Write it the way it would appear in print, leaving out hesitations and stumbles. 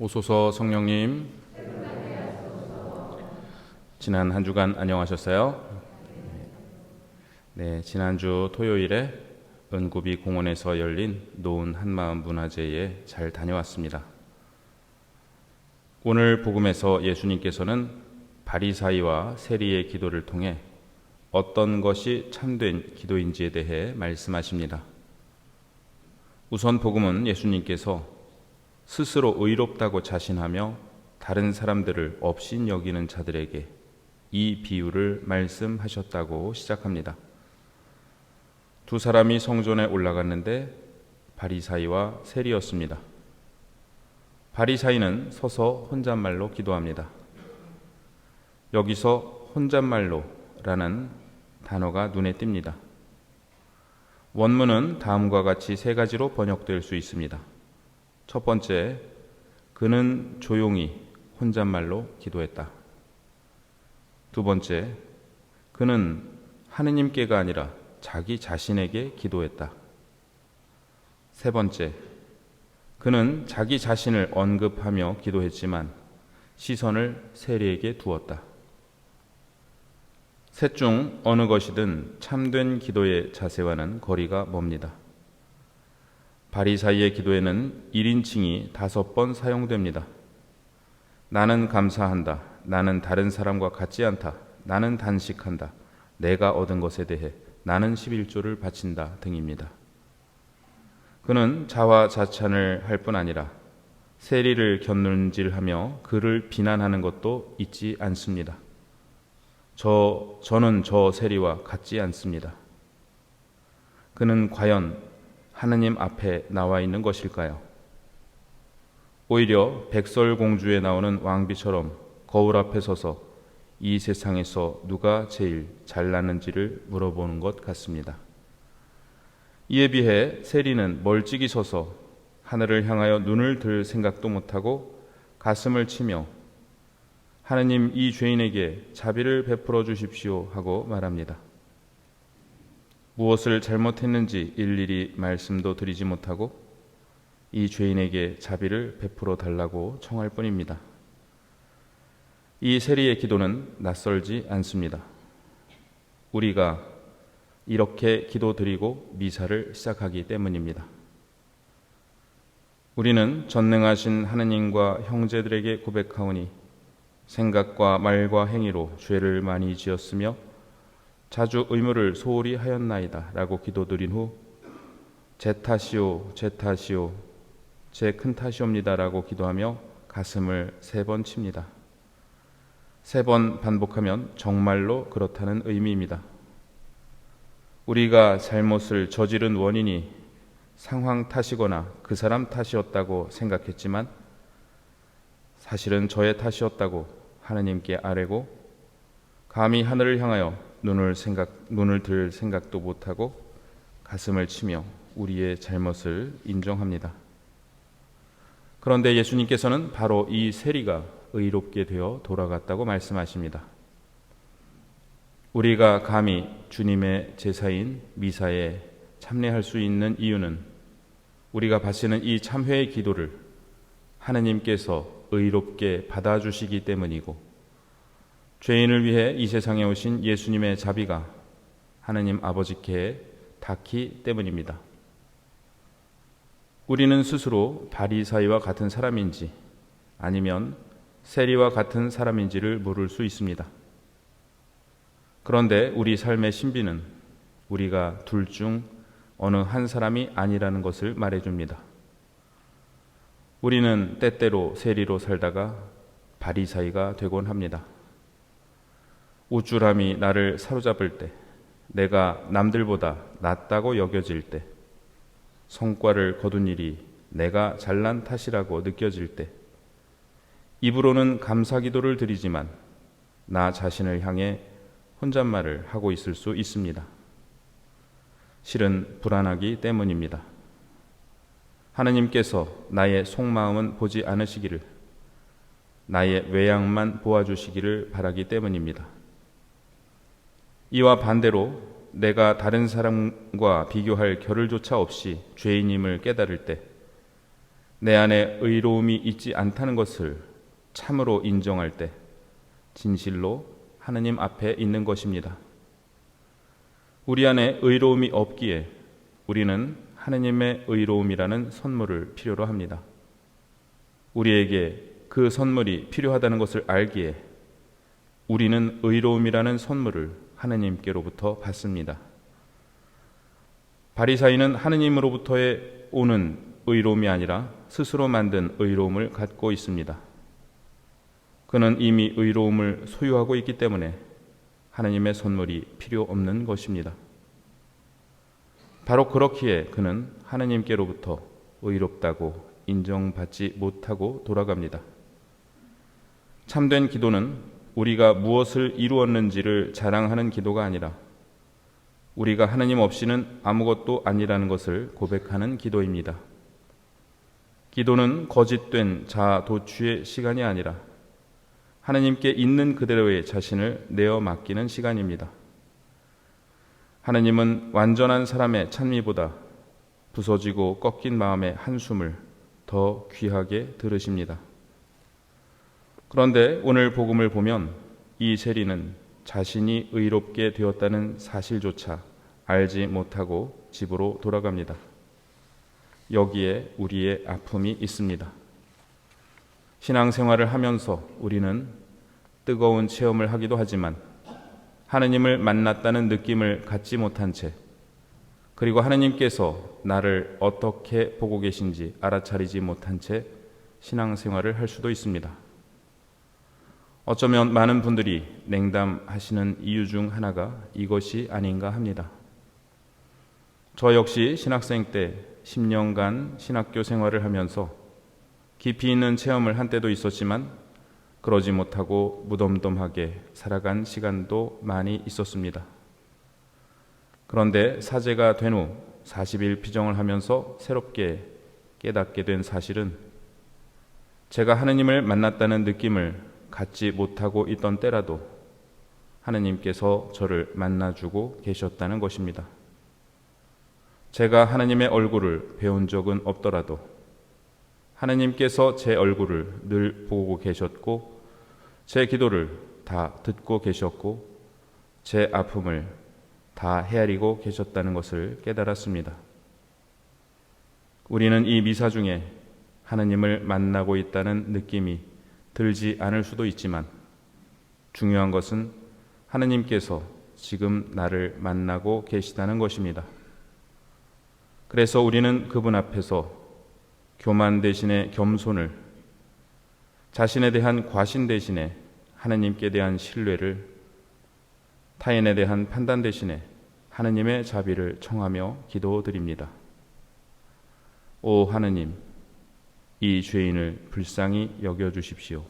오소서 성령님, 지난 한 주간 안녕하셨어요? 네, 지난주 토요일에 은구비 공원에서 열린 노은 한마음 문화제에 잘 다녀왔습니다. 오늘 복음에서 예수님께서는 바리사이와 세리의 기도를 통해 어떤 것이 참된 기도인지에 대해 말씀하십니다. 우선 복음은 예수님께서 스스로 의롭다고 자신하며 다른 사람들을 업신 여기는 자들에게 이 비유를 말씀하셨다고 시작합니다. 두 사람이 성전에 올라갔는데 바리사이와 세리였습니다. 바리사이는 서서 혼잣말로 기도합니다. 여기서 혼잣말로라는 단어가 눈에 띕니다. 원문은 다음과 같이 세 가지로 번역될 수 있습니다. 첫 번째, 그는 조용히 혼잣말로 기도했다. 두 번째, 그는 하느님께가 아니라 자기 자신에게 기도했다. 세 번째, 그는 자기 자신을 언급하며 기도했지만 시선을 세리에게 두었다. 셋 중 어느 것이든 참된 기도의 자세와는 거리가 멉니다. 바리사이의 기도에는 1인칭이 5번 사용됩니다. 나는 감사한다. 나는 다른 사람과 같지 않다. 나는 단식한다. 내가 얻은 것에 대해 나는 11조를 바친다 등입니다. 그는 자화자찬을 할 뿐 아니라 세리를 곁눈질하며 그를 비난하는 것도 잊지 않습니다. 저는 저 세리와 같지 않습니다. 그는 과연 하느님 앞에 나와 있는 것일까요? 오히려 백설공주에 나오는 왕비처럼 거울 앞에 서서 이 세상에서 누가 제일 잘났는지를 물어보는 것 같습니다. 이에 비해 세리는 멀찍이 서서 하늘을 향하여 눈을 들 생각도 못하고 가슴을 치며 하느님, 이 죄인에게 자비를 베풀어 주십시오 하고 말합니다. 무엇을 잘못했는지 일일이 말씀도 드리지 못하고 이 죄인에게 자비를 베풀어 달라고 청할 뿐입니다. 이 세리의 기도는 낯설지 않습니다. 우리가 이렇게 기도드리고 미사를 시작하기 때문입니다. 우리는 전능하신 하느님과 형제들에게 고백하오니 생각과 말과 행위로 죄를 많이 지었으며 자주 의무를 소홀히 하였나이다 라고 기도드린 후 제 탓이오 제 탓이오 제 큰 탓이옵니다 라고 기도하며 가슴을 3번 칩니다. 3번 반복하면 정말로 그렇다는 의미입니다. 우리가 잘못을 저지른 원인이 상황 탓이거나 그 사람 탓이었다고 생각했지만 사실은 저의 탓이었다고 하느님께 아뢰고 감히 하늘을 향하여 눈을 들 생각도 못하고 가슴을 치며 우리의 잘못을 인정합니다. 그런데 예수님께서는 바로 이 세리가 의롭게 되어 돌아갔다고 말씀하십니다. 우리가 감히 주님의 제사인 미사에 참여할 수 있는 이유는 우리가 바치는 이 참회의 기도를 하느님께서 의롭게 받아주시기 때문이고 죄인을 위해 이 세상에 오신 예수님의 자비가 하느님 아버지께 닿기 때문입니다. 우리는 스스로 바리사이와 같은 사람인지 아니면 세리와 같은 사람인지를 물을 수 있습니다. 그런데 우리 삶의 신비는 우리가 둘 중 어느 한 사람이 아니라는 것을 말해줍니다. 우리는 때때로 세리로 살다가 바리사이가 되곤 합니다. 우쭐함이 나를 사로잡을 때, 내가 남들보다 낫다고 여겨질 때, 성과를 거둔 일이 내가 잘난 탓이라고 느껴질 때, 입으로는 감사기도를 드리지만 나 자신을 향해 혼잣말을 하고 있을 수 있습니다. 실은 불안하기 때문입니다. 하느님께서 나의 속마음은 보지 않으시기를, 나의 외양만 보아주시기를 바라기 때문입니다. 이와 반대로 내가 다른 사람과 비교할 겨를조차 없이 죄인임을 깨달을 때 내 안에 의로움이 있지 않다는 것을 참으로 인정할 때 진실로 하느님 앞에 있는 것입니다. 우리 안에 의로움이 없기에 우리는 하느님의 의로움이라는 선물을 필요로 합니다. 우리에게 그 선물이 필요하다는 것을 알기에 우리는 의로움이라는 선물을 하느님께로부터 받습니다. 바리사이는 하느님으로부터의 오는 의로움이 아니라 스스로 만든 의로움을 갖고 있습니다. 그는 이미 의로움을 소유하고 있기 때문에 하느님의 선물이 필요 없는 것입니다. 바로 그렇기에 그는 하느님께로부터 의롭다고 인정받지 못하고 돌아갑니다. 참된 기도는 우리가 무엇을 이루었는지를 자랑하는 기도가 아니라 우리가 하느님 없이는 아무것도 아니라는 것을 고백하는 기도입니다. 기도는 거짓된 자아 도취의 시간이 아니라 하느님께 있는 그대로의 자신을 내어 맡기는 시간입니다. 하느님은 완전한 사람의 찬미보다 부서지고 꺾인 마음의 한숨을 더 귀하게 들으십니다. 그런데 오늘 복음을 보면 이 세리는 자신이 의롭게 되었다는 사실조차 알지 못하고 집으로 돌아갑니다. 여기에 우리의 아픔이 있습니다. 신앙생활을 하면서 우리는 뜨거운 체험을 하기도 하지만 하느님을 만났다는 느낌을 갖지 못한 채 그리고 하느님께서 나를 어떻게 보고 계신지 알아차리지 못한 채 신앙생활을 할 수도 있습니다. 어쩌면 많은 분들이 냉담하시는 이유 중 하나가 이것이 아닌가 합니다. 저 역시 신학생 때 10년간 신학교 생활을 하면서 깊이 있는 체험을 한 때도 있었지만 그러지 못하고 무덤덤하게 살아간 시간도 많이 있었습니다. 그런데 사제가 된 후 40일 피정을 하면서 새롭게 깨닫게 된 사실은 제가 하느님을 만났다는 느낌을 갖지 못하고 있던 때라도 하느님께서 저를 만나주고 계셨다는 것입니다. 제가 하느님의 얼굴을 배운 적은 없더라도 하느님께서 제 얼굴을 늘 보고 계셨고 제 기도를 다 듣고 계셨고 제 아픔을 다 헤아리고 계셨다는 것을 깨달았습니다. 우리는 이 미사 중에 하느님을 만나고 있다는 느낌이 들지 않을 수도 있지만 중요한 것은 하느님께서 지금 나를 만나고 계시다는 것입니다. 그래서 우리는 그분 앞에서 교만 대신에 겸손을, 자신에 대한 과신 대신에 하느님께 대한 신뢰를, 타인에 대한 판단 대신에 하느님의 자비를 청하며 기도드립니다. 오 하느님, 이 죄인을 불쌍히 여겨주십시오.